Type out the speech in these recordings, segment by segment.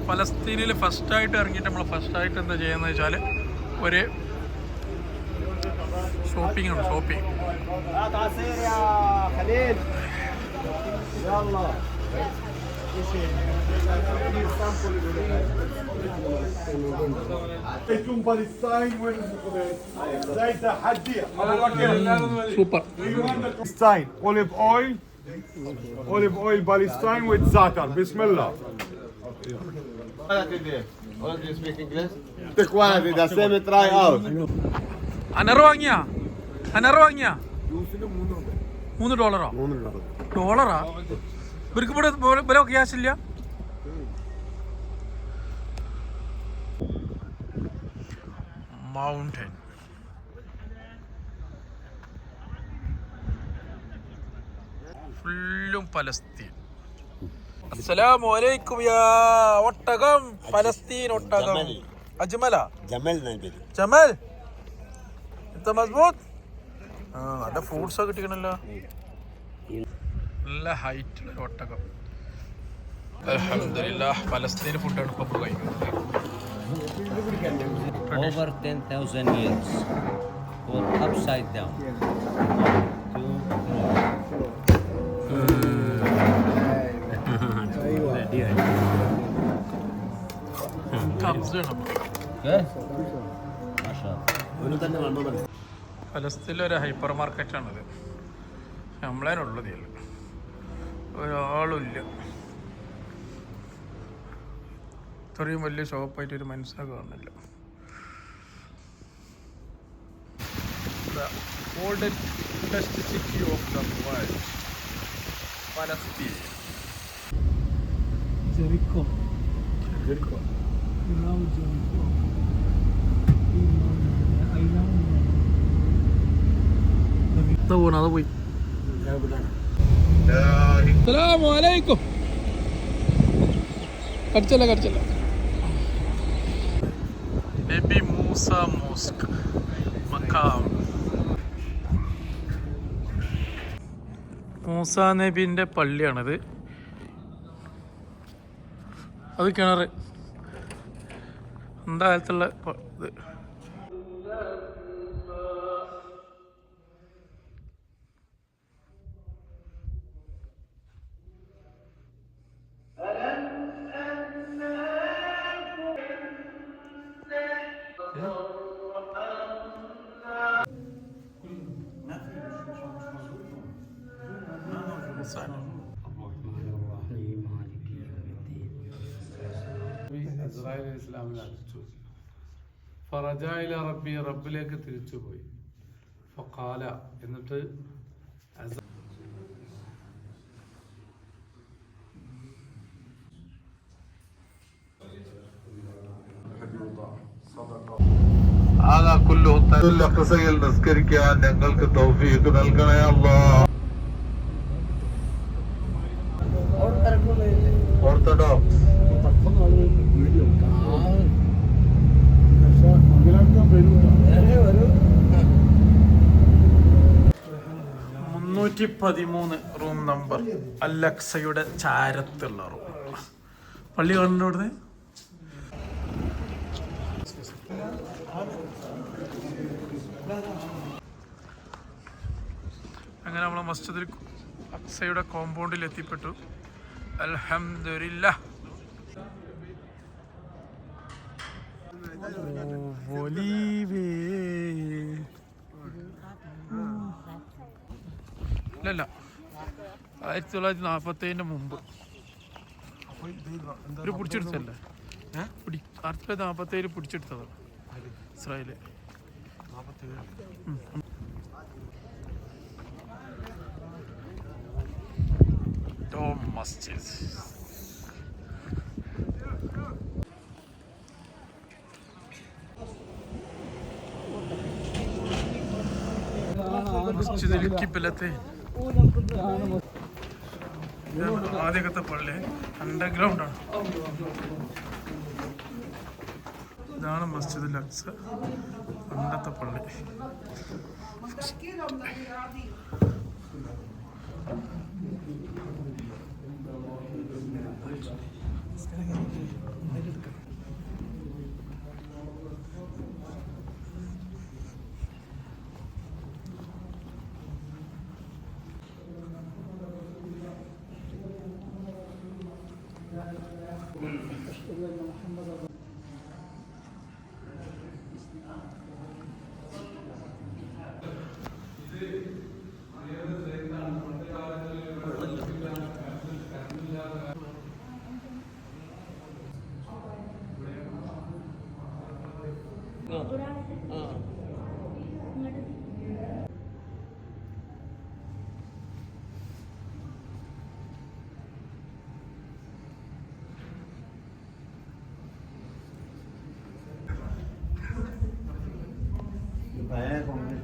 ഫലസ്തീനിൽ ഫസ്റ്റായിട്ട് ഇറങ്ങിയിട്ട് നമ്മൾ ഫസ്റ്റായിട്ട് എന്താ ചെയ്യുന്നത് വെച്ചാൽ ഒരു ഷോപ്പിംഗ് ആണ്. Shopping super. Olive oil Palestine with za'atar. Bismillah. You speak English? The quality, the same try out. അനറ് വാങ്ങിയാ? $3? ഡോളറാ? ഇവർക്ക് ഇവിടെ ക്യാഷ് ഇല്ല? മൗണ്ടൻ ഫുള്ളും പലസ്തീൻ. അസ്സലാമു അലൈക്കും യാ ഒട്ടകം. പലസ്തീൻ ഒട്ടകം. അജ്മല ജമൽ എത്ര മസ്ബൂത്ത്. നല്ല ഫ്രൂട്ട്സ് ഒക്കെ കിട്ടിക്കണല്ലോ. നല്ല ഹൈറ്റുള്ള ഒരു ഒട്ടകം. അൽഹംദുലില്ലാഹ് പലസ്തീൻ ഫുഡാണ് ഇപ്പോൾ കഴിക്കുന്നത്. Over 10,000 years. Or upside down. 1, 2, 3. ഫലസ്തീനിലൊരു hyper മാർക്കറ്റാണിത്. നമ്മളതിനുള്ളത് ഒരാളുമില്ല. ഇത്രയും വലിയ ഷോപ്പായിട്ട് ഒരു മനുഷ്യനെ കാണുന്നില്ല. Oldest city of the world, Palestine. Jericho. Now Jericho. അത് പോയി. അസ്സലാമു അലൈക്കും. കടിച്ചല്ല. നബി മൂസ മോസ്ക് മക്കാം. മൂസ നബിൻ്റെ പള്ളിയാണിത്. അത് കിണർ. എന്താ കാലത്തുള്ള ഇത്. ഫറജായില റബ്ബി, റബ്ബിലേക്ക് തിരിച്ചുപോയി. ഫഖാല, എന്നിട്ട് നിസ്കരിക്കാൻ ഞങ്ങൾക്ക് തൗഫീഖ് നൽകണേ അല്ലാഹ്. Orthodox room number. അൽ-അഖ്സയുടെ ചാരത്തുള്ള റൂം. പള്ളി കാണുന്നുണ്ട് ഇവിടുന്ന്. അങ്ങനെ നമ്മൾ മസ്ജിദുൽ അഖ്സയുടെ കോമ്പൗണ്ടിൽ എത്തിപ്പെട്ടു. അൽഹംദുലില്ലാഹ്. അല്ല 1947 മുമ്പ് ഒരു പിടിച്ചെടുത്തല്ലേ. 1947 പിടിച്ചെടുത്തതാണ് ഇസ്രായേല്. മസ്ജിദ് ആദ്യത്തെ പള്ളി അണ്ടർഗ്രൗണ്ട് ആണ്. ഇതാണ് മസ്ജിദുൽ അഖ്സ, പണ്ടത്തെ പള്ളി.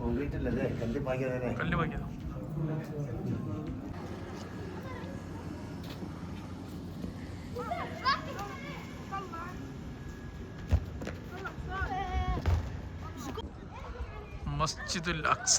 കോൺക്രീറ്റ് അല്ലേ കല്ല് പാകിയതല്ലേ കല്ല് പാക്കിയതാ. മസ്ജിദുൽ അക്സ.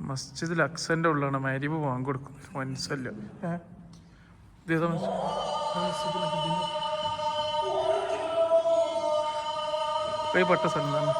മസ്ജിദുൽ അക്സന്റെ ഉള്ളിലാണ് മഗ്‌രിബ് ബാങ്ക് കൊടുക്കുന്നത്. മനസ്സില്ല പെട്ട സ്ഥലം തന്നെ.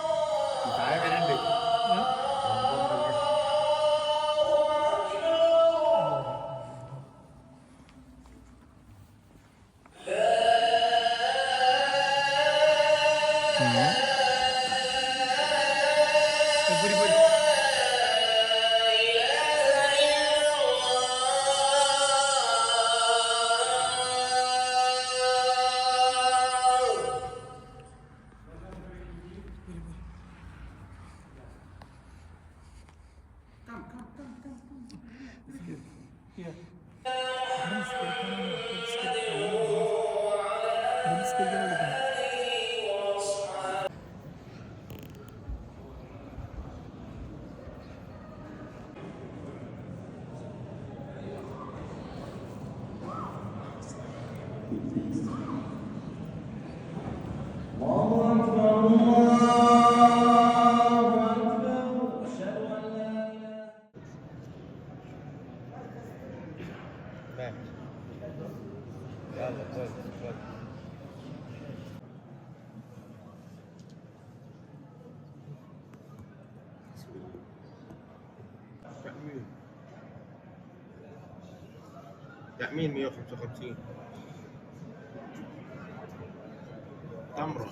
تأمين 155 تمرة.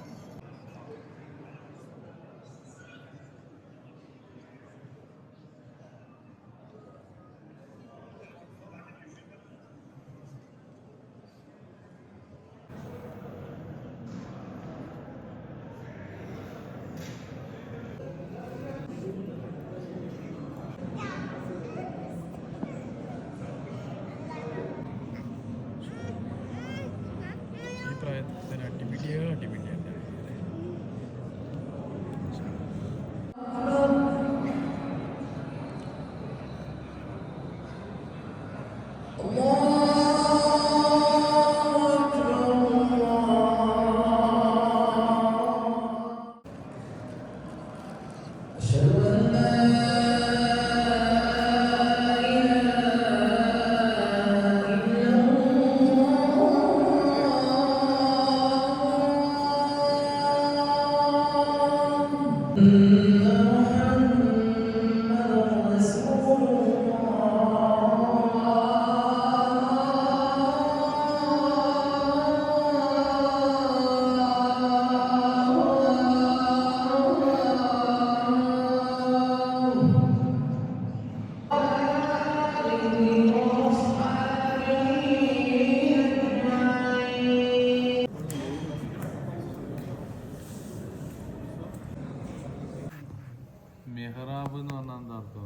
മെഹ്റാബ് എന്ന് പറഞ്ഞാൽ എന്താ അർത്ഥം?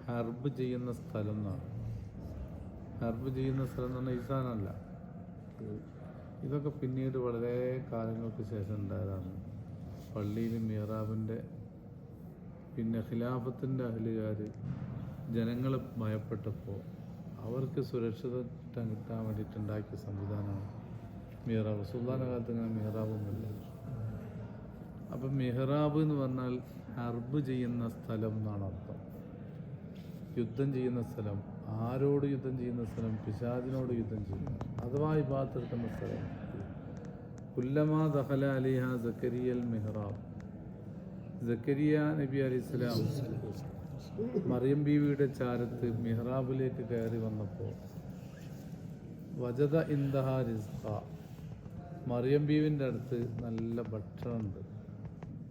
ഹർബ് ചെയ്യുന്ന സ്ഥലം എന്നാണ്. ഹർബ് ചെയ്യുന്ന സ്ഥലം എന്ന് പറഞ്ഞാൽ ഈസാനല്ല. ഇതൊക്കെ പിന്നീട് വളരെ കാലങ്ങൾക്ക് ശേഷം ഉണ്ടായതാണ്. പള്ളിയിൽ മെഹ്റാബിൻ്റെ പിന്നെ ഖിലാഫത്തിൻ്റെ അഹ്ലുകാർ ജനങ്ങൾ ഭയപ്പെട്ടപ്പോൾ അവർക്ക് സുരക്ഷിതത്വം കിട്ടാൻ വേണ്ടിയിട്ടുണ്ടാക്കിയ സംവിധാനമാണ് മിഹ്റാബ്. സുൽത്താന കാലത്ത് ഇങ്ങനെ മിഹ്റാബൊന്നുമില്ല. അപ്പം മിഹ്റാബ് എന്ന് പറഞ്ഞാൽ ഹർബ് ചെയ്യുന്ന സ്ഥലം എന്നാണ് അർത്ഥം. യുദ്ധം ചെയ്യുന്ന സ്ഥലം. ആരോട് യുദ്ധം ചെയ്യുന്ന സ്ഥലം? പിശാചിനോട് യുദ്ധം ചെയ്യുന്ന, അഥവാ ഇബാദത്തെടുക്കുന്ന സ്ഥലം. കുല്ലമാ ദഖല അലിഹ സക്കരിയൽ മിഹ്റാബ്. സക്കരിയ നബി അലൈഹിസ്സലാം മറിയം ബീവിയുടെ ചാരത്ത് മിഹ്റാബിലേക്ക് കയറി വന്നപ്പോൾ വജദ ഇൻദഹ റിസ്ഖ, മറിയം ബീവിൻ്റെ അടുത്ത് നല്ല ഭക്ഷണമുണ്ട്,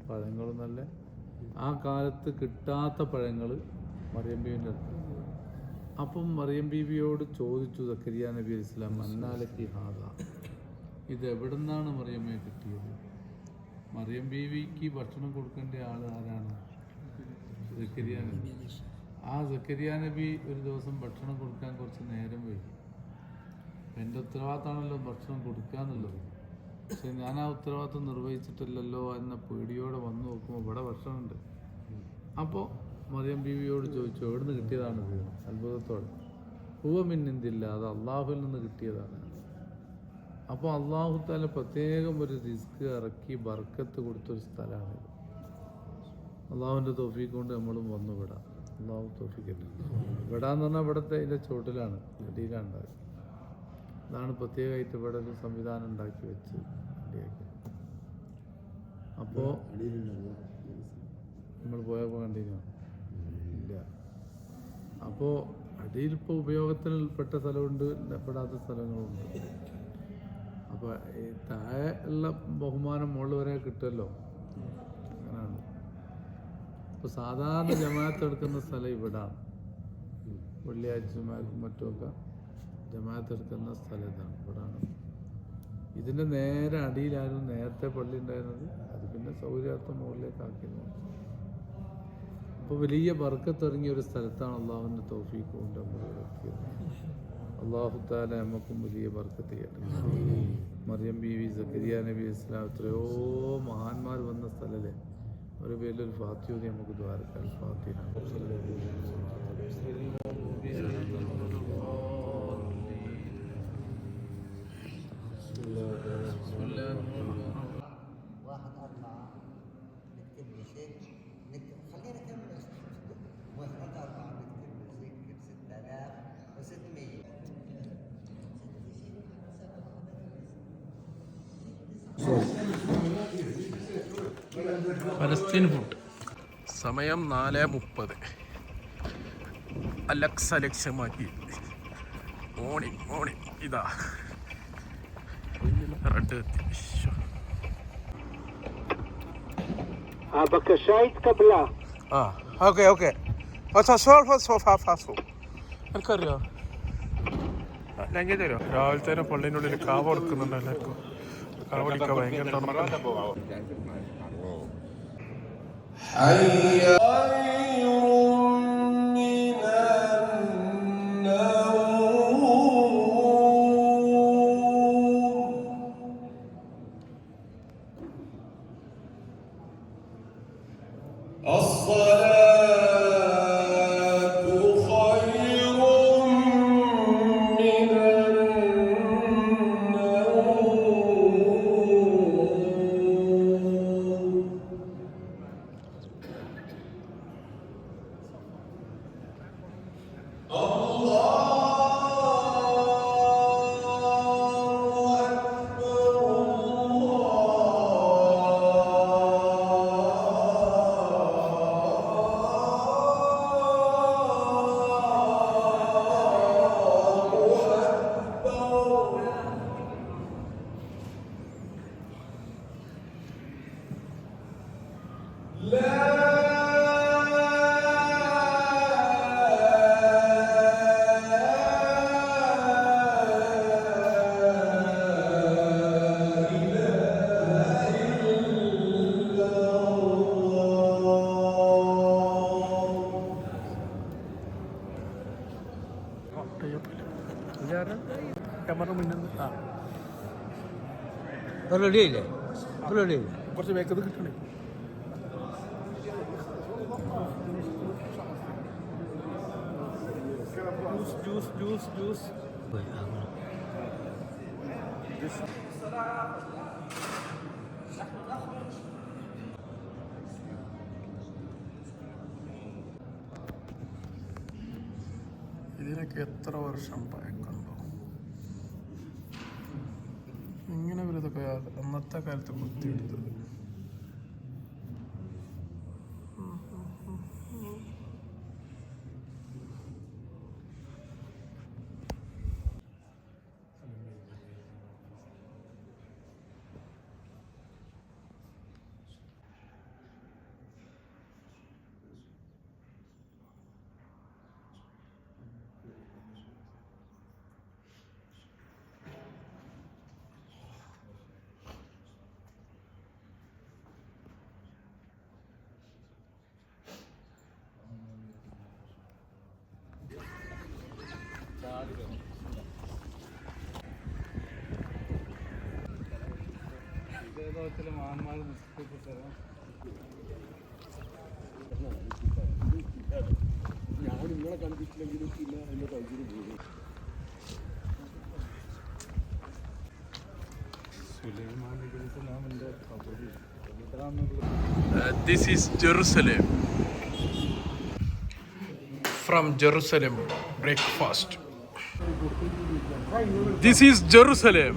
പഴങ്ങൾ നല്ല, ആ കാലത്ത് കിട്ടാത്ത പഴങ്ങൾ മറിയം ബീവിൻ്റെ അടുത്ത്. അപ്പം മറിയം ബീവിയോട് ചോദിച്ചു സക്കരിയ നബി അലൈഹി സ്വലാം, അന്നാലക്കി ഹാദ, ഇത് എവിടെ നിന്നാണ് മറിയമ്മയെ കിട്ടിയത്? മറിയം ബീവിക്ക് ഭക്ഷണം കൊടുക്കേണ്ട ആൾ ആരാണ്? സക്കരിയ നബി. ആ സക്കരിയ നബി ഒരു ദിവസം ഭക്ഷണം കൊടുക്കാൻ കുറച്ച് നേരം വൈകി. എൻ്റെ ഉത്തരവാദിത്തമാണല്ലോ ഭക്ഷണം കൊടുക്കുക എന്നുള്ളത്. പക്ഷെ ഞാൻ ആ ഉത്തരവാദിത്വം നിർവഹിച്ചിട്ടില്ലല്ലോ എന്ന പേടിയോടെ വന്ന് നോക്കുമ്പോൾ ഇവിടെ ഭക്ഷണമുണ്ട്. അപ്പോൾ മറിയം ബീവിയോട് ചോദിച്ചു, എവിടുന്ന് കിട്ടിയതാണിത്? അത്ഭുതത്തോടെ. ഹുവമിന്നിന്തില്ല, അത് അള്ളാഹുവിൽ നിന്ന് കിട്ടിയതാണ്. അപ്പോൾ അള്ളാഹു താല പ്രത്യേകം ഒരു റിസ്ക് ഇറക്കി ബർക്കത്ത് കൊടുത്തൊരു സ്ഥലമാണിത്. അള്ളാഹുവിൻ്റെ തൗഫീഖ് കൊണ്ട് നമ്മളും വന്നു വിടാം. അള്ളാഹു തൗഫീഖല്ല. വിടാന്ന് പറഞ്ഞാൽ ഇവിടുത്തെ അതിൻ്റെ ചോട്ടിലാണ്, അടിയിലാണ് ഉണ്ടാക്കി. അതാണ് പ്രത്യേകമായിട്ട് ഇവിടെ ഒരു സംവിധാനം ഉണ്ടാക്കി വെച്ച് റെഡിയാക്കി. അപ്പോൾ നമ്മൾ പോയപ്പോൾ കണ്ടിന്യൂ ഇല്ല. അപ്പോൾ അടിയിൽ ഇപ്പോൾ ഉപയോഗത്തിൽപ്പെട്ട സ്ഥലമുണ്ട്, പെടാത്ത സ്ഥലങ്ങളുണ്ട്. അപ്പോൾ ഈ താഴെ ഉള്ള ബഹുമാനം മുകളിൽ വരെ കിട്ടുമല്ലോ, അങ്ങനെയാണ്. ഇപ്പോൾ സാധാരണ ജമാഅത്ത് എടുക്കുന്ന സ്ഥലം ഇവിടാണ്. വെള്ളിയാഴ്ച മറ്റുമൊക്കെ ജമാഅത്ത് എടുക്കുന്ന സ്ഥലം ഇതാണ്, ഇവിടാണ്. ഇതിൻ്റെ നേരെ അടിയിലായിരുന്നു നേരത്തെ പള്ളി ഉണ്ടായിരുന്നത്. അത് പിന്നെ സൗകര്യാർത്ഥം മുകളിലേക്ക് ആക്കിയിരുന്നു. അപ്പോൾ വലിയ ബർക്കത്തിറങ്ങിയ ഒരു സ്ഥലത്താണ് അള്ളാഹുവിൻ്റെ തൗഫീഖ് കൊണ്ട് നമ്മൾ എത്തിയത്. അള്ളാഹു തആല നമുക്കും വലിയ ബർക്കത്ത് ചെയ്യട്ടെ. മറിയം ബീവി, സക്കരിയ നബി ഇസ്ലാം, എത്രയോ മഹാന്മാർ വന്ന സ്ഥലല്ലേ. ഒരു പേരിലൊരു ഫാത്തിഹ നമുക്ക് ദ്വാരക്കാൻ. ഫാത്തിഹ. Palestine food. സമയം 4:30. അലക്സ ലക്ഷ്യമാക്കി മോർണിംഗ് ഇതാ റെഡ്. הבקשה התקבלה. ഓക്കെ. എനിക്കറിയോ ലങ്കേജ് തരുമോ? രാവിലത്തെ പള്ളിൻ്റെ ഉള്ളിൽ കാവ കൊടുക്കുന്നുണ്ട് എല്ലാവർക്കും. കാവ കുടിക്കാൻ ഭയങ്കര ക്യാമറ മുന്നിൽ റെഡിയായില്ലേ? റെഡിയായില്ലേ? കുറച്ച് വേഗത കിട്ടണേ. Juice juice. ഇതിനൊക്കെ എത്ര വർഷം പഴക്കമുണ്ടോ? ഇങ്ങനെ ഇവരിതൊക്കെ അന്നത്തെ കാലത്ത് കുത്തിയെടുത്തത്. മഹാന്മാർ നിശ്ചയിച്ചിട്ട് ഞാൻ നിങ്ങളെ കണ്ടിട്ടില്ലെങ്കിലും പിന്നെ എന്റെ കൈയ്യിൽ പോകും. This is Jerusalem. From Jerusalem, breakfast. This is Jerusalem.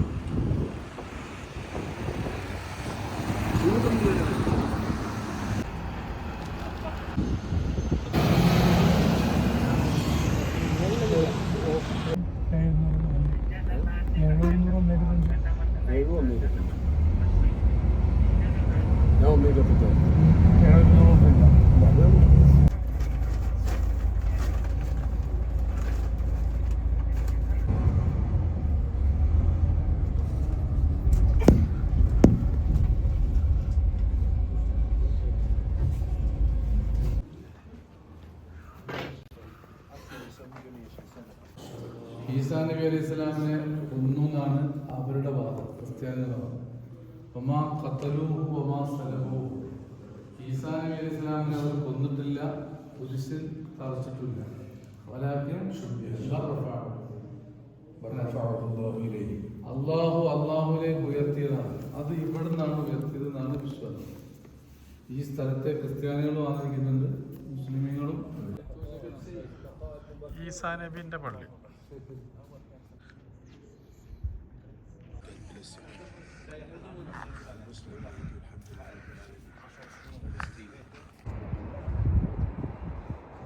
ഈസാ നബി അലൈഹി സ്വലാമിനെ കൊന്നു എന്നാണ് അവരുടെ വാദം, ക്രിസ്ത്യാനികളുടെ വാദം. ഒമാ ഖതലൂഹു വമാ സലബൂഹു. ഈസാ നബി അലൈഹി സ്വലാമിനെ അവർ കൊന്നിട്ടില്ല, കുരിശിൽ തറച്ചിട്ടില്ല. വലാകിൻ അള്ളാഹുലേക്ക് ഉയർത്തിയതാണ്. അത് ഇവിടെ നിന്നാണ് ഉയർത്തിയത് എന്നാണ് വിശ്വാസം. ഈ സ്ഥലത്തെ ക്രിസ്ത്യാനികളും ആദരിക്കുന്നുണ്ട്, മുസ്ലിമീങ്ങളും. ഈസാ നബിന്റെ പള്ളി.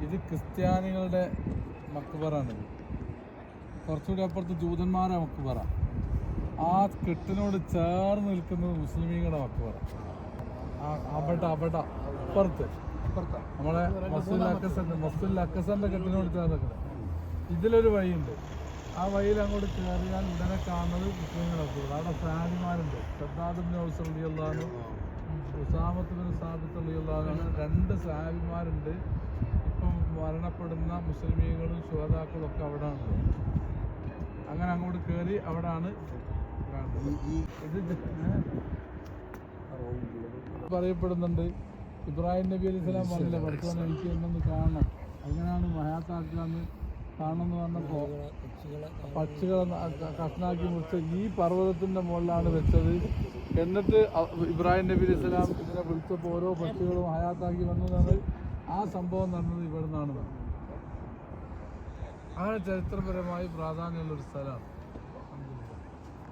ഇത് ക്രിസ്ത്യാനികളുടെ മക്ബറാണിത്. കുറച്ചുകൂടി അപ്പുറത്ത് ജൂതന്മാരുടെ മക്ബറ. ആ കെട്ടിനോട് ചേർന്ന് നിൽക്കുന്നത് മുസ്ലിമീങ്ങളുടെ മക്ബറ. അവിടെ അപ്പുറത്ത് നമ്മളെ മസ്തുൽ അക്കസന്റെ കെട്ടിനോട് ചേർന്ന് നിൽക്കുന്നത്. ഇതിലൊരു വഴിയുണ്ട്. ആ വഴിയിൽ അങ്ങോട്ട് കയറിയാൽ ഉടനെ കാണുന്നത് മുസ്ലിങ്ങളൊക്കെ. അവിടെ സാനിമാരുണ്ട്. ഷദ്ദാദ് ഇബ്നു ഔസ് റളിയല്ലാഹു അൻഹു, ഉസാമത്ത് ഇബ്നു സാബിത്ത് റളിയല്ലാഹു അൻഹു, അങ്ങനെ 2 സഹാബിമാരുണ്ട്. ഇപ്പം മരണപ്പെടുന്ന മുസ്ലിമീങ്ങളും ശുഹദാക്കളും ഒക്കെ അവിടെ ആണ്. അങ്ങനെ അങ്ങോട്ട് കയറി അവിടാണ് ഇത് പറയപ്പെടുന്നുണ്ട്. ഇബ്രാഹിം നബി അലൈഹി സ്വലാം പറഞ്ഞില്ല, പഠിച്ചവനെ എനിക്ക് എന്നൊന്ന് കാണണം, അങ്ങനെയാണ് മഹാത്താക്കാന്ന് കാണുമെന്ന് പറഞ്ഞപ്പോൾ പക്ഷികളെ കഷ്ണാക്കി മുറിച്ച് ഈ പർവ്വതത്തിൻ്റെ മുകളിലാണ് വെച്ചത്. എന്നിട്ട് ഇബ്രാഹിം നബി അലൈഹി സ്വലാം ഇതിനെ വിളിച്ചപ്പോൾ ഓരോ പക്ഷികളും ഹയാത്താക്കി വന്നതാണ്. ആ സംഭവം നടന്നത് ഇവിടെ നിന്നാണ്. അങ്ങനെ ചരിത്രപരമായി പ്രാധാന്യമുള്ളൊരു സ്ഥലമാണ്.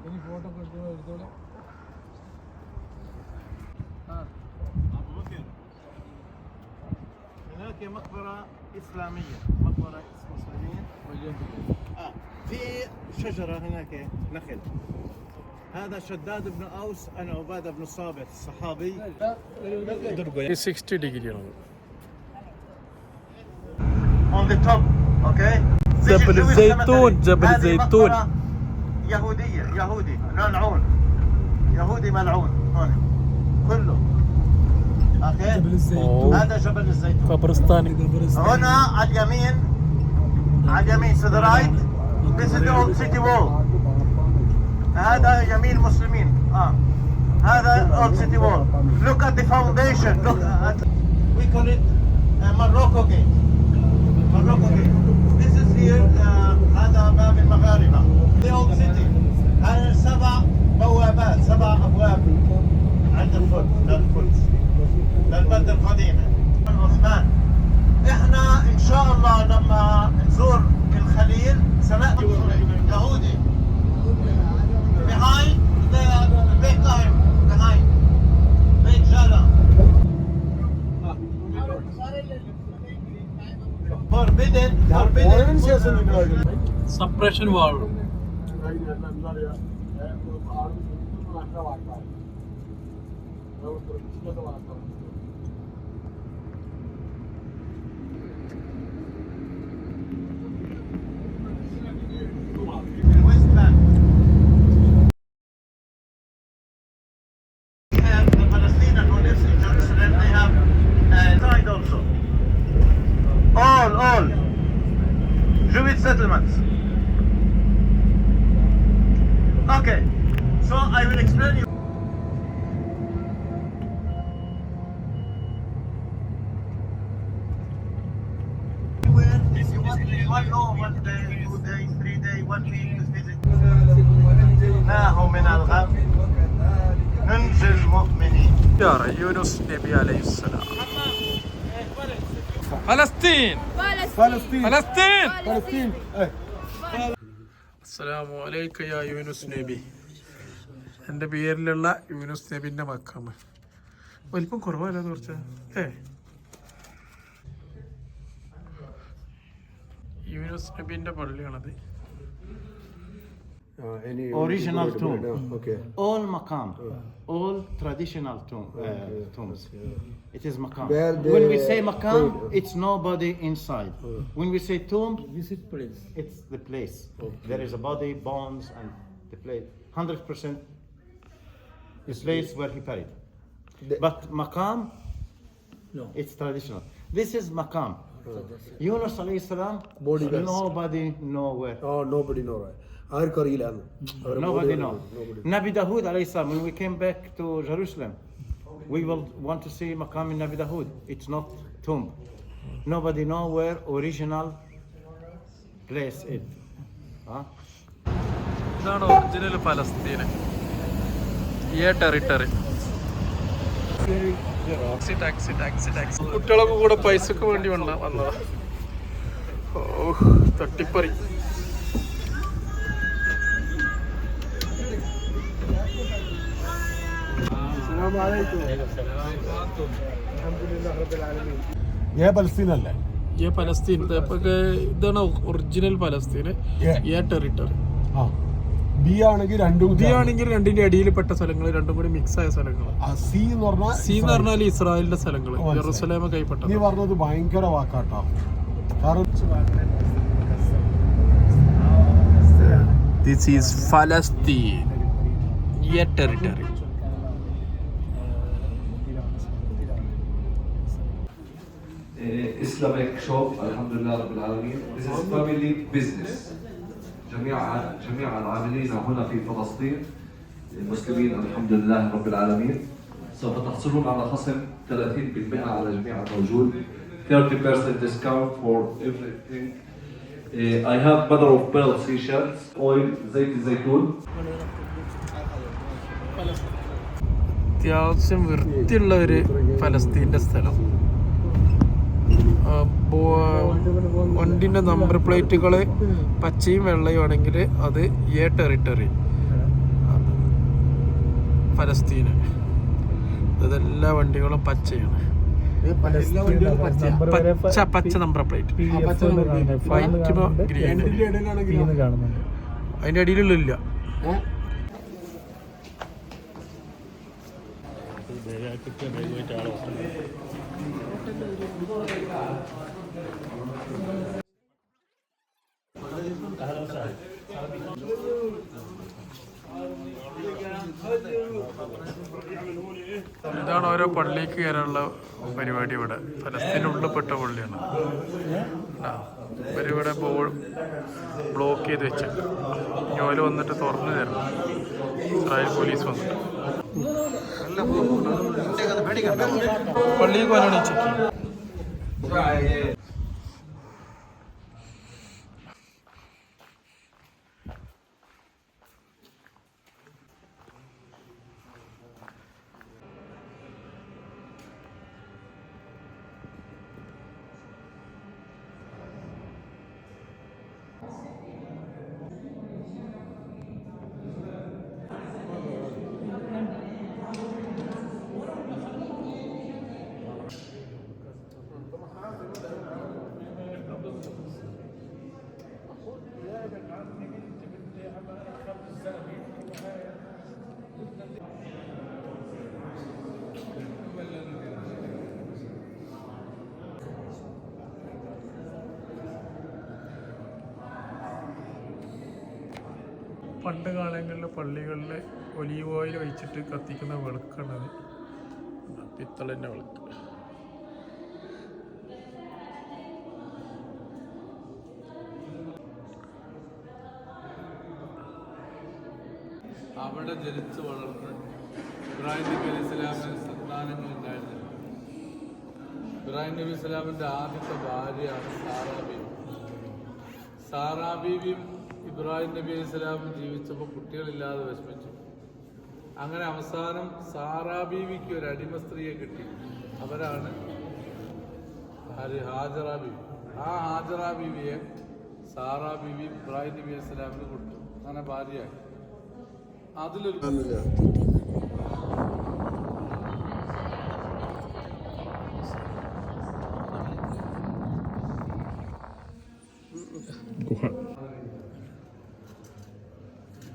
ഇനി ഫോട്ടോ എടുത്തോളെ. هناك مقبرة إسلامية، مقبرة مسلمين. في شجرة هناك نخل. هذا شداد بن أوس أنا عبادة بن الصابت الصحابي. 60 degree ആണ്. On the top, okay. جبل الزيتون، جبل الزيتون. يهودية، يهودي ملعون، يهودي ملعون هون كله. جبل الزيتون. هذا جبل الزيتون. قبرستان. هنا على اليمين، على اليمين to the right. This is the old city wall. هذا يمين مسلمين. هذا old city wall. Look at the foundation. Look at. We call it Morocco Gate. Morocco Gate. This is here. باب المغاربة. The old city. هذا 7 بوابات 7 أبواب عند القدس للبلدة القديمة من عثمان. احنا ان شاء الله لما نزور الخليل سنأتي يهودي behind the big time behind big Jala. Forbidden. Separation wall. All Jewish settlements. Okay, so I will explain you. If you want to 1 day, 2 days, 3 days, 1 week to visit. ناهوا من الغم ننجي المؤمنين. Yunus നബി അലൈഹിസ്സലാം. ഫലസ്തീൻ. അസ്സലാമു അലൈക യാ യൂനുസ് നബി. എൻ്റെ പേരിലുള്ള യൂനുസ് നബിൻ്റെ മക്കാമ്. വലിപ്പം കുറവല്ല കുറച്ച്. Yunus നബിൻ്റെ പള്ളിയാണത്. Original tomb. Okay. All maqam. All traditional tombs. It is maqam. When we say maqam, it's nobody inside. When we say tomb, it's the place. There is a body, bones, and the place. 100% the place where he buried. But maqam, it's traditional. This is maqam. Yunus alayhi salam, nobody nowhere. Oh, nobody know. Nobody know. Nabi Dawood alayhi salam, when we came back to Jerusalem, we will want to see Maqam in Nabi Dawood. It's not tomb. Nobody know where original place is. ഇതാണ് original ഫലസ്തീന്. ഈ territory. Taxi കുട്ടികളൊക്കെ കൂടെ പൈസക്ക് വേണ്ടി വന്നതാ. ഓ തട്ടിപ്പറി. ഫലസ്തീൻ ഇതാണ് original ഫലസ്തീന്. Territory. B ആണെങ്കിൽ രണ്ടിന്റെ അടിയിൽപ്പെട്ട സ്ഥലങ്ങൾ, രണ്ടും കൂടി മിക്സ് ആയ സ്ഥലങ്ങൾ. സി എന്ന് പറഞ്ഞാൽ ഇസ്രായേലിന്റെ സ്ഥലങ്ങൾ, ജെറുസലേം കൈപ്പെട്ട. നീ പറഞ്ഞത് ഭയങ്കര വാക്കാട്ടോ. This is Palestine, a territory. Islamic shop, alhamdulillah rabbil alamin. This is family business. جميع العاملين هنا في فلسطين المسلمين الحمد لله رب العالمين. سوف تحصلون على خصم 30% على جميع الموجود. 30% discount for everything. I have mother of pearl seashells, oil, زيت الزيتون. അത്യാവശ്യം വൃത്തിയുള്ള ഒരു ഫലസ്തീൻ്റെ സ്ഥലം. വണ്ടിൻ്റെ നമ്പർ പ്ലേറ്റുകൾ പച്ചയും വെള്ളയും ആണെങ്കിൽ അത് എ ടെറിട്ടറി ഫലസ്തീന്. അതെല്ലാ വണ്ടികളും പച്ചയാണ്. പച്ച നമ്പർ പ്ലേറ്റ്. White green. അതിൻ്റെ അടിയിലുള്ള ഇതാണ് ഓരോ പള്ളിക്ക് കയറാനുള്ള പരിപാടി. ഇവിടെ ഫലസ്തീൻ്റെ ഉള്ളിൽപ്പെട്ട പള്ളിയാണ്. ഇവരിവിടെ ബ്ലോക്ക് ചെയ്ത് വെച്ചേക്ക. ഞോല് വന്നിട്ട് തുറന്നു തരണം. ഇസ്രായേൽ പോലീസ് വന്നിട്ട് പള്ളിയിൽ പോലാണ് ചെക്ക്. പണ്ട് കാലങ്ങളിൽ പള്ളികളിൽ ഒലീവ് ഓയിൽ ഒഴിച്ചിട്ട് കത്തിക്കുന്ന വിളക്കാണത്. പിത്തളൻ്റെ വിളക്ക്. അവിടെ ജനിച്ചു വളർന്ന് ഇബ്രാഹിം നബി അലൈഹി സ്വലാമിന് സന്താനങ്ങളുണ്ടായിരുന്നില്ല. ഇബ്രാഹിം നബി സ്വലാമിൻ്റെ ആദ്യത്തെ ഭാര്യയാണ് സാറാ ബീവി. സാറാ ബീവിയും ഇബ്രാഹിം നബി അലൈഹി സ്വലാമും ജീവിച്ചപ്പോൾ കുട്ടികളില്ലാതെ വിഷമിച്ചു. അങ്ങനെ അവസാനം സാറാ ബീവിക്ക് ഒരു അടിമ സ്ത്രീയെ കിട്ടി. അവരാണ് ഹാജറ ബീവി. ആ ഹാജറ ബീവിയെ സാറാ ബീവി ഇബ്രാഹിം നബി അലൈഹി സ്വലാമിന് കൊടുത്തു. അങ്ങനെ ഭാര്യയായി. അതിലൊരു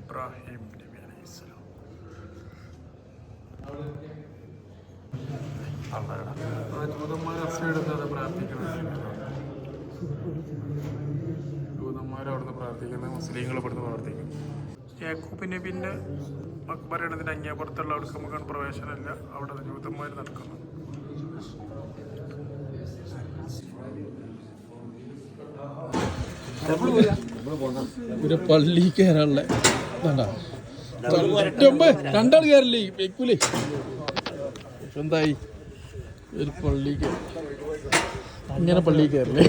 ഇബ്രാഹിം നബി അലൈഹിസ്സലാം. ജൂതന്മാർ അസയെടുക്കാതെ പ്രാർത്ഥിക്കുന്നത്, ജൂതന്മാർ അവിടുന്ന് പ്രാർത്ഥിക്കുന്നത്, മുസ്ലിങ്ങൾ ഇവിടുന്ന് പ്രാർത്ഥിക്കുന്നു. യാക്കൂബ് നബിൻ്റെ മക്ബറയുടെ അങ്ങേപ്പുറത്തുള്ള അവിടേക്ക് നമുക്ക് പ്രവേശനമില്ല. അവിടെ ജൂതന്മാർ നടക്കുന്നു. ഒരു പള്ളി കയറാനുള്ള രണ്ടാൾ കയറില്ലേ വെക്കൂലേ. എന്തായി ഒരു പള്ളി ഇങ്ങനെ പള്ളി കയറില്ലേ.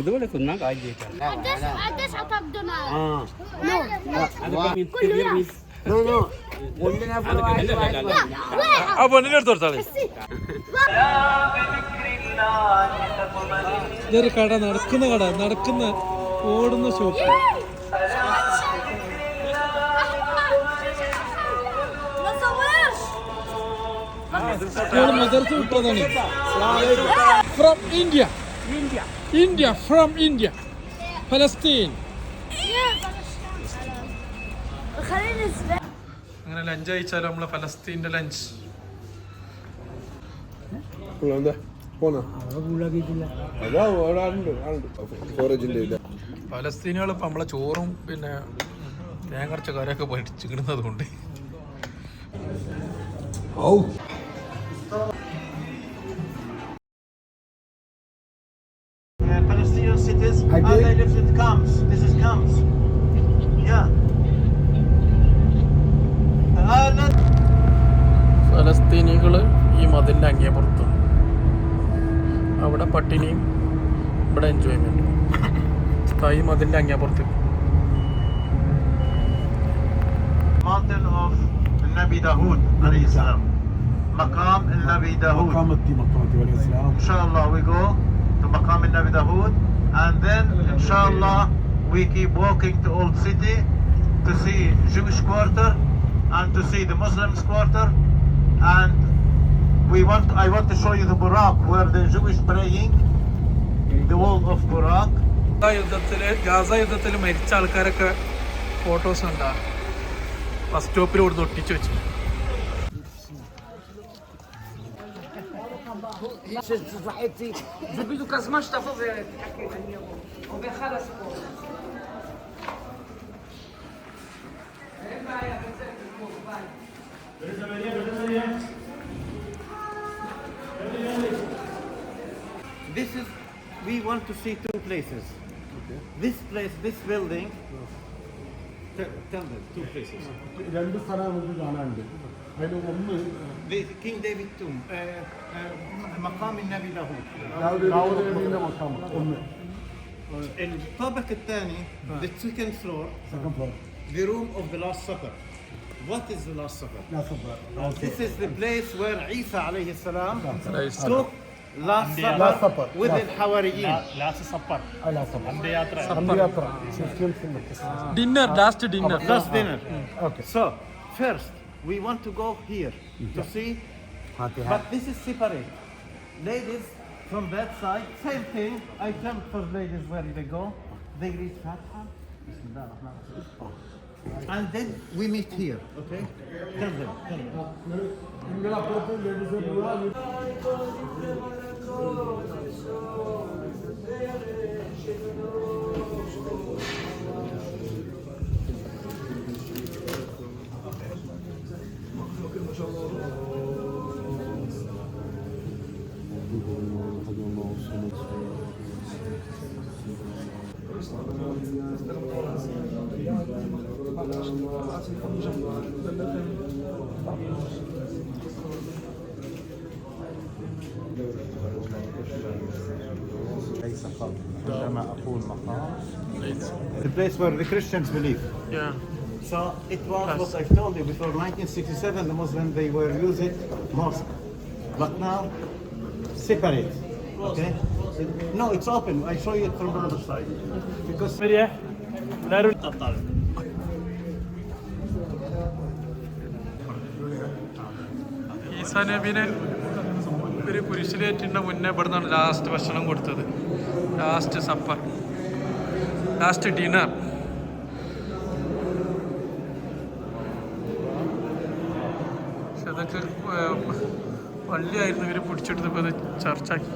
ഇതുപോലെ തിന്നാൻ കാര്യം ആ പെണ്ണിന്റെ അടുത്ത് കൊടുത്താളെ. ഇതൊരു കട, നടക്കുന്ന ഓടുന്ന ഷോപ്പ്. മദർസ് വിട്ടതാണ്. From India from India Palestine. അങ്ങനെ ലഞ്ച് കഴിച്ചാലും നമ്മള് ഫലസ്തീൻ്റെ ലഞ്ച്. ഫലസ്തീനുകൾ ഇപ്പം നമ്മളെ ചോറും പിന്നെ തേങ്ങരച്ച കറിയൊക്കെ പഠിച്ചിടുന്നത് കൊണ്ട് Palestinian cities, they live in camps. This is camps. Yeah. ഫലസ്തീനികൾ ഈ മതിലിൻ്റെ അങ്ങേപ്പുറത്തും. അവിടെ പട്ടിണിയും ഇവിടെ എൻജോയ്മെൻറ്റും. ഈ മതിലിൻ്റെ അങ്ങേപ്പുറത്ത് Mountain of Nabi Dawood alayhi salam. Maqam al-Nabi Dawood. Inshallah we go to Maqam al-Nabi Dawood, and then inshallah we keep walking to Old City to see Jewish quarter and to see the Muslims quarter, and I want to show you the Burak where the Jewish praying, the wall of Burak. Gaza യുദ്ധത്തിൽ മരിച്ച ആൾക്കാരൊക്കെ photos ഉണ്ടാ bus സ്റ്റോപ്പിൽ കൊടുത്ത് ഒട്ടിച്ചു വെച്ചു. This is, we want to see two places. Okay. This place, this building. Tell them, two places. രണ്ട് സ്ഥലം നമുക്ക് കാണാനുണ്ട്. അതിൽ ഒന്ന് The King David tomb, مقام النبي داوود. Dawood നബിയുടെ മക്കാം ഒന്ന്. الطابق الثاني, the second floor, the room of the Last Supper. What is the Last Supper? This is the place where Isa alayhi salam took Last Supper with the Hawariyin. Last Supper. Dinner, last dinner. Last dinner. Okay. So first we want to go here to see, but this is separate. Ladies from that side, same thing. I come for ladies where they go. They read Fatiha. And then we meet here, okay? Tell them. നിങ്ങളപ്പുറത്ത് ladies ليس قبل عندما أقول مقام the place where the Christians believe. Yeah. So it was what I told you before 1967 the Muslims they were using mosque. But now separate. Okay? No, it's open. I show you it from the other side. Because ഈസാ നബീനെ ഒരു കുരിശിലേറ്റിൻ്റെ മുന്നേ ഇവിടുന്നാണ് last ഭക്ഷണം കൊടുത്തത്. Last supper, last dinner. പക്ഷെ അതൊക്കെ പള്ളിയായിരുന്നു ഇവർ പിടിച്ചെടുത്തപ്പോൾ അത് ചർച്ചാക്കി.